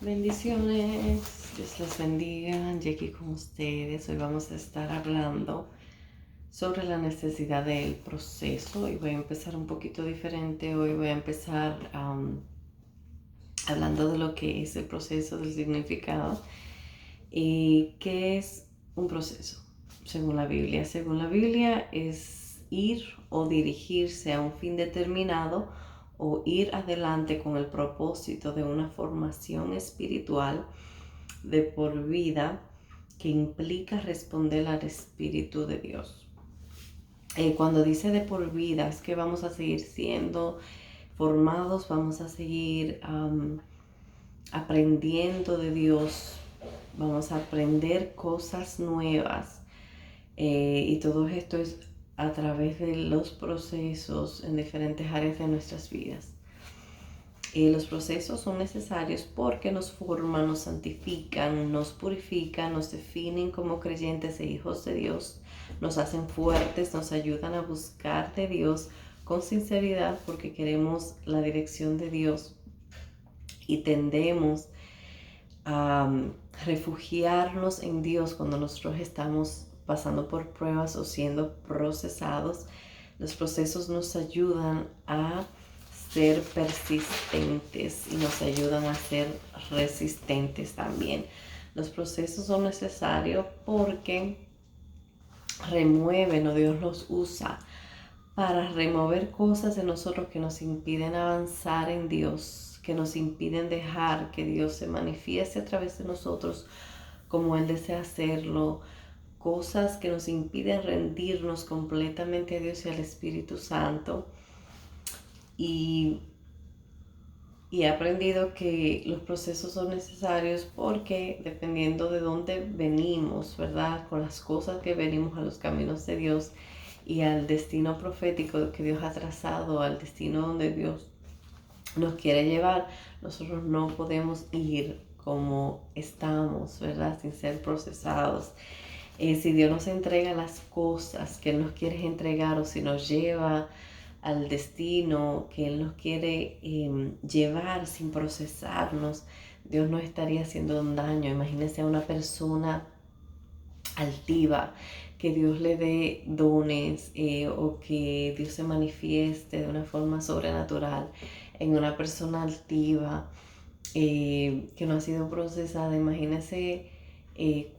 Bendiciones, Dios les bendiga, Jackie con ustedes. Hoy vamos a estar hablando sobre la necesidad del proceso y voy a empezar un poquito diferente. Hoy voy a empezar hablando de lo que es el proceso, del significado y qué es un proceso según la Biblia. Según la Biblia es ir o dirigirse a un fin determinado o ir adelante con el propósito de una formación espiritual de por vida que implica responder al Espíritu de Dios. Cuando dice de por vida es que vamos a seguir siendo formados, vamos a seguir aprendiendo de Dios, vamos a aprender cosas nuevas y todo esto es a través de los procesos en diferentes áreas de nuestras vidas. Los procesos son necesarios porque nos forman, nos santifican, nos purifican, nos definen como creyentes e hijos de Dios, nos hacen fuertes, nos ayudan a buscar de Dios con sinceridad porque queremos la dirección de Dios y tendemos a refugiarnos en Dios cuando nosotros estamos pasando por pruebas o siendo procesados. Los procesos nos ayudan a ser persistentes y nos ayudan a ser resistentes también. Los procesos son necesarios porque remueven o Dios los usa para remover cosas de nosotros que nos impiden avanzar en Dios, que nos impiden dejar que Dios se manifieste a través de nosotros como Él desea hacerlo, cosas que nos impiden rendirnos completamente a Dios y al Espíritu Santo. Y he aprendido que los procesos son necesarios porque dependiendo de dónde venimos, ¿verdad? Con las cosas que venimos a los caminos de Dios y al destino profético que Dios ha trazado, al destino donde Dios nos quiere llevar, nosotros no podemos ir como estamos, ¿verdad? Sin ser procesados. Si Dios nos entrega las cosas que Él nos quiere entregar o si nos lleva al destino que Él nos quiere llevar sin procesarnos, Dios no estaría haciendo un daño. Imagínense a una persona altiva, que Dios le dé dones o que Dios se manifieste de una forma sobrenatural en una persona altiva que no ha sido procesada. Imagínense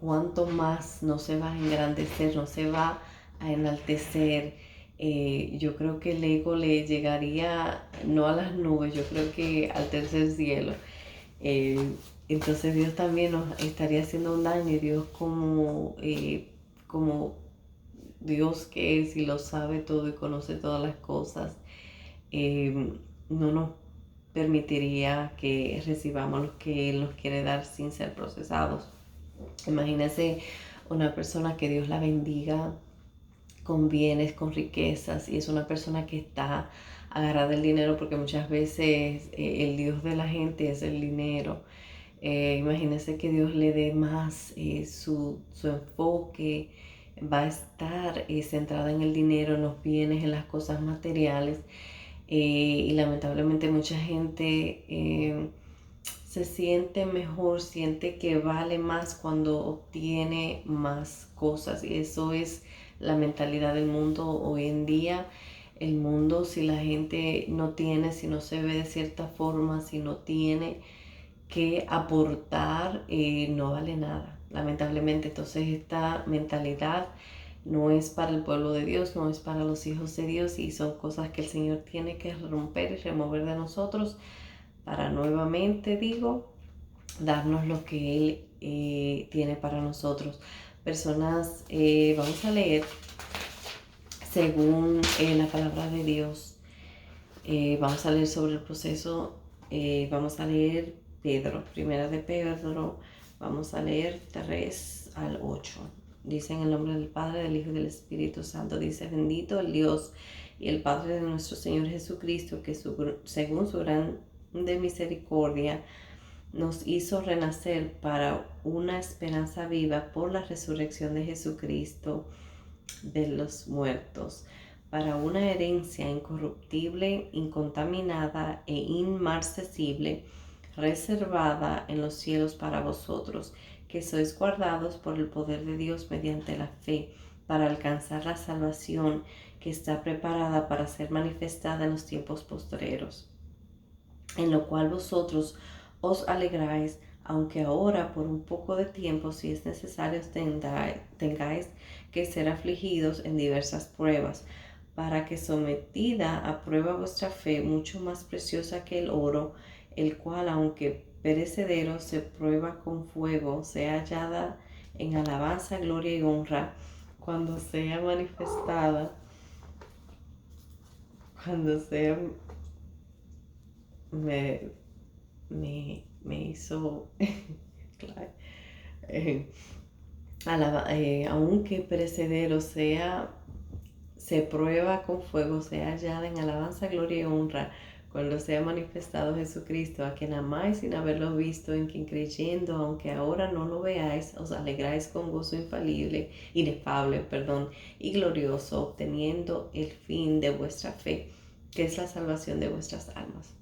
cuánto más no se va a engrandecer, no se va a enaltecer. Yo creo que el ego le llegaría no a las nubes, yo creo que al tercer cielo. Eh, entonces Dios también nos estaría haciendo un daño y Dios como Dios que es y lo sabe todo y conoce todas las cosas, no nos permitiría que recibamos lo que Él nos quiere dar sin ser procesados. Imagínense una persona que Dios la bendiga con bienes, con riquezas, y es una persona que está agarrada del dinero porque muchas veces el Dios de la gente es el dinero. Imagínense que Dios le dé más su enfoque, va a estar centrada en el dinero, en los bienes, en las cosas materiales. Y lamentablemente mucha gente se siente mejor, siente que vale más cuando obtiene más cosas. Y eso es la mentalidad del mundo hoy en día. El mundo, si la gente no tiene, si no se ve de cierta forma, si no tiene que aportar, no vale nada, lamentablemente. Entonces esta mentalidad no es para el pueblo de Dios, no es para los hijos de Dios y son cosas que el Señor tiene que romper y remover de nosotros para nuevamente, darnos lo que Él tiene para nosotros. Personas, vamos a leer según la palabra de Dios. Vamos a leer sobre el proceso, vamos a leer primera de Pedro, vamos a leer 3 al 8. Dice en el nombre del Padre, del Hijo y del Espíritu Santo, dice: bendito el Dios y el Padre de nuestro Señor Jesucristo, que según su grande misericordia nos hizo renacer para una esperanza viva por la resurrección de Jesucristo de los muertos, para una herencia incorruptible, incontaminada e inmarcesible, reservada en los cielos para vosotros, que sois guardados por el poder de Dios mediante la fe, para alcanzar la salvación que está preparada para ser manifestada en los tiempos postreros, en lo cual vosotros os alegráis, aunque ahora por un poco de tiempo, si es necesario, tengáis que ser afligidos en diversas pruebas, para que sometida a prueba vuestra fe, mucho más preciosa que el oro, el cual, aunque perecedero, se prueba con fuego, sea hallada en alabanza, gloria y honra, cuando sea manifestada, cuando sea, me, me hizo, claro, eh, aunque perecedero sea, se prueba con fuego, sea hallada en alabanza, gloria y honra, cuando sea manifestado Jesucristo, a quien amáis sin haberlo visto, en quien creyendo, aunque ahora no lo veáis, os alegráis con gozo inefable, y glorioso, obteniendo el fin de vuestra fe, que es la salvación de vuestras almas.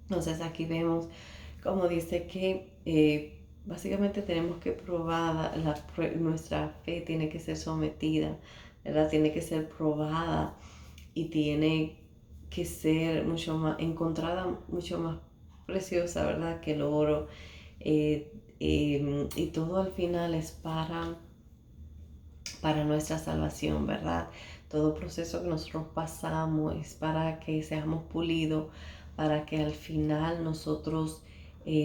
Entonces aquí vemos como dice que básicamente tenemos que probar, nuestra fe tiene que ser sometida, ¿verdad? Tiene que ser probada y tiene que ser mucho más, encontrada mucho más preciosa, ¿verdad? Que el oro. Y todo al final es para nuestra salvación, ¿verdad? Todo proceso que nosotros pasamos es para que seamos pulidos, para que al final nosotros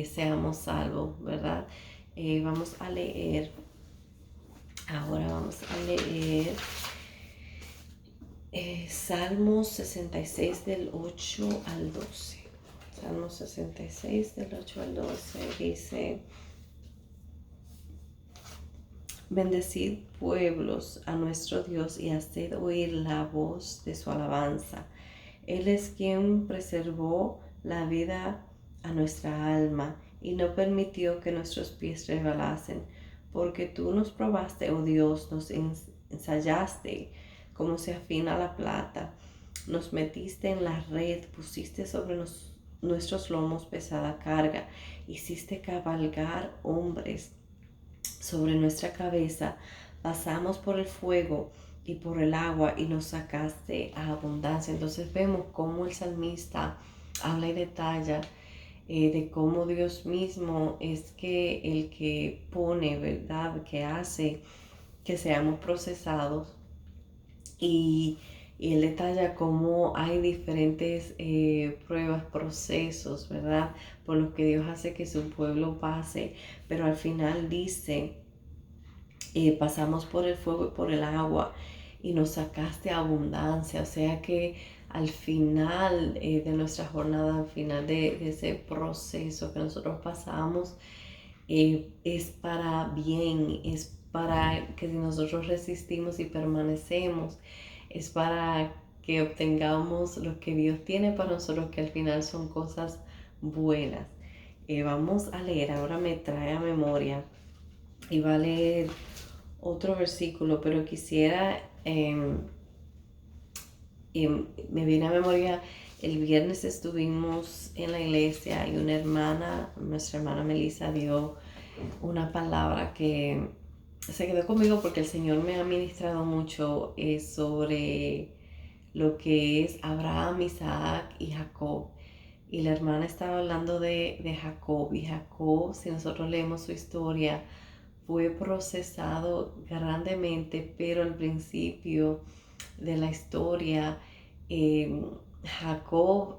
seamos salvos, ¿verdad? Ahora vamos a leer Salmos 66 del 8 al 12. Salmos 66 del 8 al 12 dice: Bendecid pueblos a nuestro Dios y haced oír la voz de su alabanza. Él es quien preservó la vida a nuestra alma y no permitió que nuestros pies resbalasen, porque tú nos probaste, oh Dios, nos ensayaste como se afina la plata, nos metiste en la red, pusiste sobre nuestros lomos pesada carga, hiciste cabalgar hombres sobre nuestra cabeza, pasamos por el fuego y por el agua y nos sacaste a abundancia. Entonces vemos cómo el salmista habla y detalla de cómo Dios mismo es que el que pone, ¿verdad? Que hace que seamos procesados y él detalla cómo hay diferentes pruebas, procesos, ¿verdad? Por los que Dios hace que su pueblo pase, pero al final dice, pasamos por el fuego y por el agua y nos sacaste abundancia, o sea que al final de nuestra jornada, al final de ese proceso que nosotros pasamos, es para bien, es para que si nosotros resistimos y permanecemos, es para que obtengamos lo que Dios tiene para nosotros, que al final son cosas buenas. Vamos a leer, ahora me trae a memoria y va a leer otro versículo, pero quisiera, me viene a memoria, el viernes estuvimos en la iglesia y nuestra hermana Melissa dio una palabra que se quedó conmigo porque el Señor me ha ministrado mucho sobre lo que es Abraham, Isaac y Jacob. Y la hermana estaba hablando de Jacob. Y Jacob, si nosotros leemos su historia, fue procesado grandemente, pero al principio de la historia, Jacob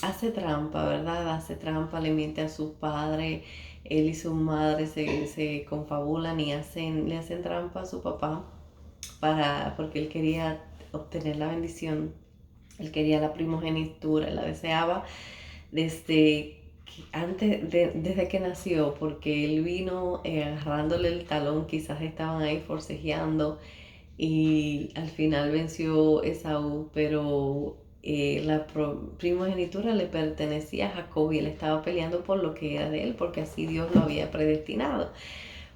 hace trampa, ¿verdad? Hace trampa, le miente a su padre, él y su madre se confabulan y le hacen trampa a su papá porque él quería obtener la bendición, él quería la primogenitura, la deseaba desde que nació, porque él vino agarrándole el talón, quizás estaban ahí forcejeando y al final venció Esaú, pero la primogenitura le pertenecía a Jacob y él estaba peleando por lo que era de él, porque así Dios lo había predestinado.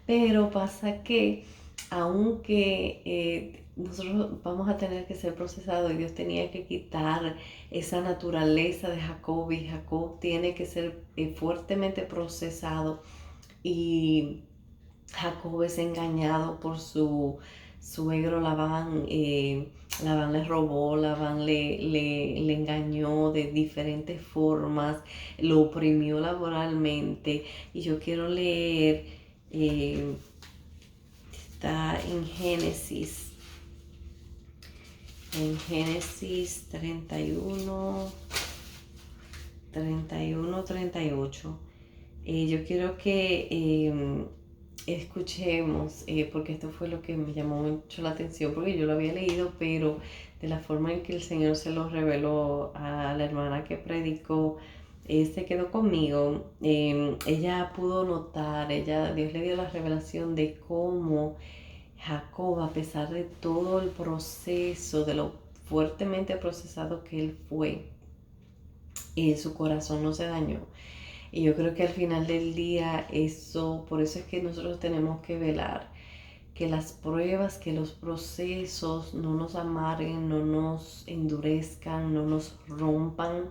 Pero pasa que, aunque nosotros vamos a tener que ser procesados y Dios tenía que quitar esa naturaleza de Jacob y Jacob tiene que ser fuertemente procesado y Jacob es engañado por su suegro Labán. Labán le robó, Labán le engañó de diferentes formas, lo oprimió laboralmente. Y yo quiero leer, está en Génesis 31, 31, 38. Yo quiero que escuchemos, porque esto fue lo que me llamó mucho la atención, porque yo lo había leído, pero de la forma en que el Señor se lo reveló a la hermana que predicó, se quedó conmigo. Ella pudo notar, Dios le dio la revelación de cómo Jacob, a pesar de todo el proceso, de lo fuertemente procesado que él fue, su corazón no se dañó. Y yo creo que al final del día por eso es que nosotros tenemos que velar, que las pruebas, que los procesos no nos amarguen, no nos endurezcan, no nos rompan,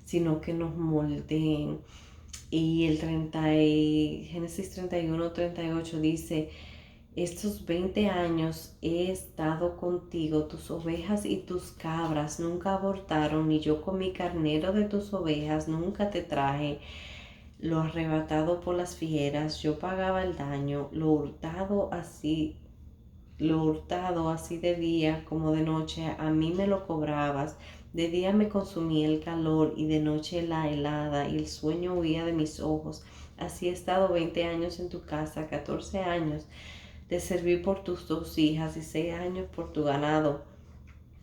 sino que nos moldeen. Y Génesis 31, 38 dice, estos 20 años he estado contigo, tus ovejas y tus cabras nunca abortaron, ni yo comí carnero de tus ovejas, nunca te traje lo arrebatado por las fieras, yo pagaba el daño, lo hurtado así de día como de noche, a mí me lo cobrabas. De día me consumía el calor y de noche la helada y el sueño huía de mis ojos. Así he estado 20 años en tu casa, 14 años te serví por tus 2 hijas y 6 años por tu ganado.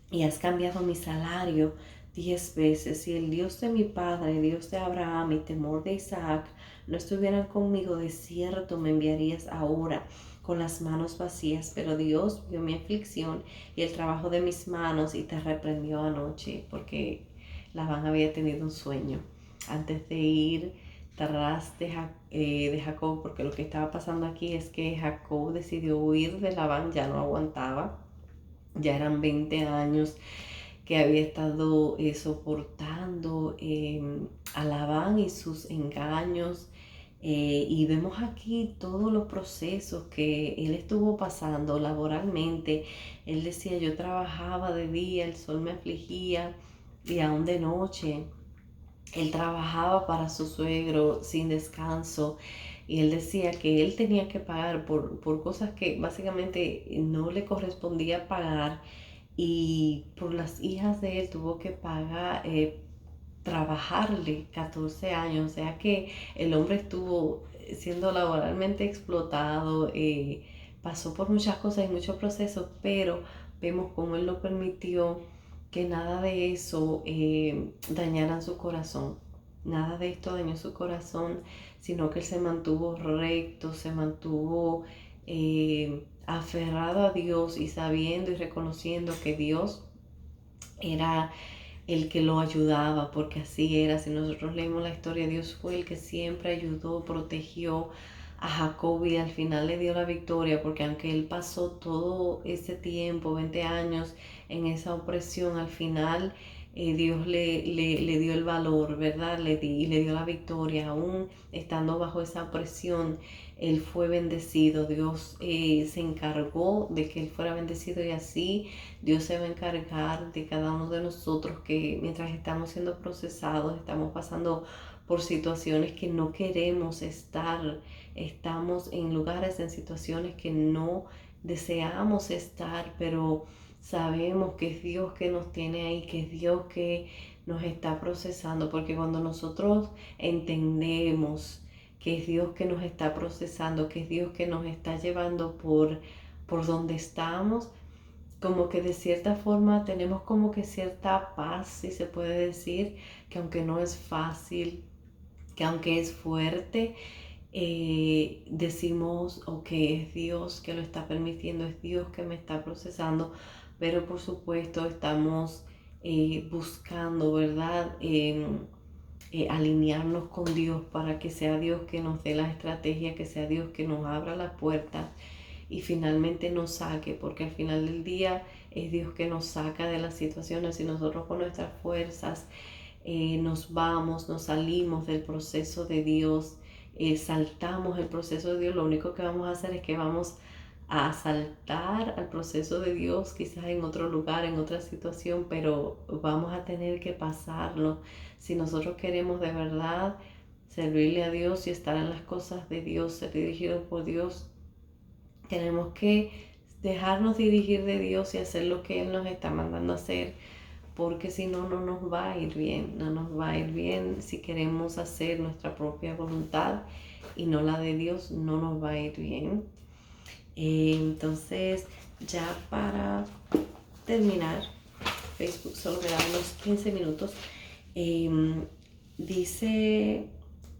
Y has cambiado mi salario 10 veces. Si el Dios de mi padre, Dios de Abraham y temor de Isaac no estuvieran conmigo, de cierto me enviarías ahora con las manos vacías. Pero Dios vio mi aflicción y el trabajo de mis manos y te reprendió anoche, porque Labán había tenido un sueño antes de ir tras de Jacob, porque lo que estaba pasando aquí es que Jacob decidió huir de Labán, ya no aguantaba, ya eran 20 años que había estado soportando a Labán y sus engaños. Y vemos aquí todos los procesos que él estuvo pasando laboralmente. Él decía, yo trabajaba de día, el sol me afligía y aún de noche. Él trabajaba para su suegro sin descanso y él decía que él tenía que pagar por cosas que básicamente no le correspondía pagar y por las hijas de él tuvo que pagar, trabajarle 14 años, o sea que el hombre estuvo siendo laboralmente explotado, pasó por muchas cosas y muchos procesos, pero vemos cómo él lo permitió que nada de eso dañara su corazón. Nada de esto dañó su corazón, sino que él se mantuvo recto, se mantuvo aferrado a Dios y sabiendo y reconociendo que Dios era el que lo ayudaba, porque así era. Si nosotros leemos la historia, Dios fue el que siempre ayudó, protegió a Jacob y al final le dio la victoria, porque aunque él pasó todo ese tiempo, 20 años, en esa opresión, al final Dios le dio el valor, ¿verdad? Y le dio la victoria, aún estando bajo esa opresión. Él fue bendecido, Dios se encargó de que él fuera bendecido y así Dios se va a encargar de cada uno de nosotros que mientras estamos siendo procesados, estamos pasando por situaciones que no queremos estar, estamos en lugares, en situaciones que no deseamos estar, pero sabemos que es Dios que nos tiene ahí, que es Dios que nos está procesando, porque cuando nosotros entendemos que es Dios que nos está procesando, que es Dios que nos está llevando por donde estamos, como que de cierta forma tenemos como que cierta paz, si se puede decir, que aunque no es fácil, que aunque es fuerte, decimos, ok, es Dios que lo está permitiendo, es Dios que me está procesando, pero por supuesto estamos buscando, ¿verdad? Alinearnos con Dios para que sea Dios que nos dé la estrategia, que sea Dios que nos abra las puertas y finalmente nos saque, porque al final del día es Dios que nos saca de las situaciones y nosotros con nuestras fuerzas nos salimos del proceso de Dios, saltamos el proceso de Dios. Lo único que vamos a hacer es que vamos a saltar al proceso de Dios, quizás en otro lugar, en otra situación, pero vamos a tener que pasarlo. Si nosotros queremos de verdad servirle a Dios y estar en las cosas de Dios, ser dirigidos por Dios, tenemos que dejarnos dirigir de Dios y hacer lo que Él nos está mandando a hacer, porque si no, no nos va a ir bien, no nos va a ir bien si queremos hacer nuestra propia voluntad y no la de Dios, no nos va a ir bien. Entonces, ya para terminar, Facebook solo me da unos 15 minutos. Dice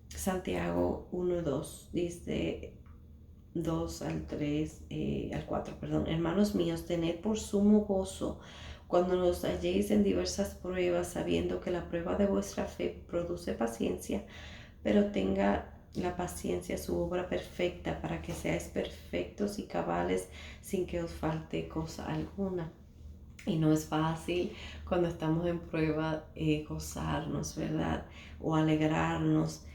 Santiago 1:2, dice 2 al 3, al 4, perdón. Hermanos míos, tened por sumo gozo cuando os halléis en diversas pruebas, sabiendo que la prueba de vuestra fe produce paciencia, pero tenga la paciencia su obra perfecta, para que seáis perfectos y cabales sin que os falte cosa alguna. Y no es fácil cuando estamos en prueba gozarnos, ¿verdad? O alegrarnos.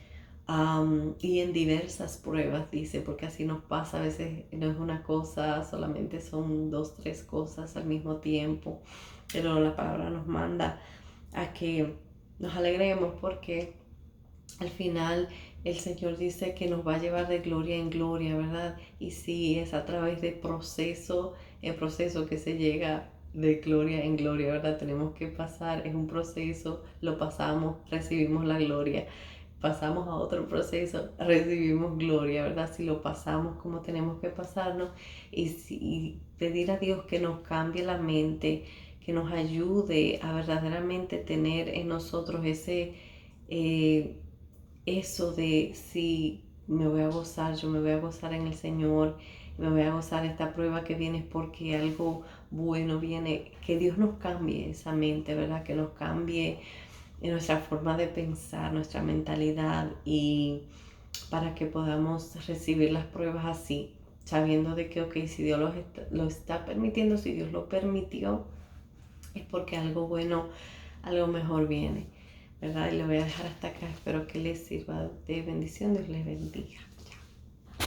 Y en diversas pruebas, dice, porque así nos pasa, a veces no es una cosa, solamente son 2, 3 cosas al mismo tiempo, pero la palabra nos manda a que nos alegremos, porque al final el Señor dice que nos va a llevar de gloria en gloria, ¿verdad? Y sí, es a través del proceso, el proceso que se llega de gloria en gloria, ¿verdad? Tenemos que pasar, es un proceso, lo pasamos, recibimos la gloria. Pasamos a otro proceso, recibimos gloria, ¿verdad? Si lo pasamos como tenemos que pasarnos, y pedir a Dios que nos cambie la mente, que nos ayude a verdaderamente tener en nosotros eh, eso de si me voy a gozar, yo me voy a gozar en el Señor, me voy a gozar esta prueba que viene porque algo bueno viene, que Dios nos cambie esa mente, ¿verdad? Que nos cambie en nuestra forma de pensar, nuestra mentalidad, y para que podamos recibir las pruebas así, sabiendo de que, ok, si Dios lo está permitiendo, si Dios lo permitió, es porque algo bueno, algo mejor viene, ¿verdad? Y lo voy a dejar hasta acá. Espero que les sirva de bendición. Dios les bendiga.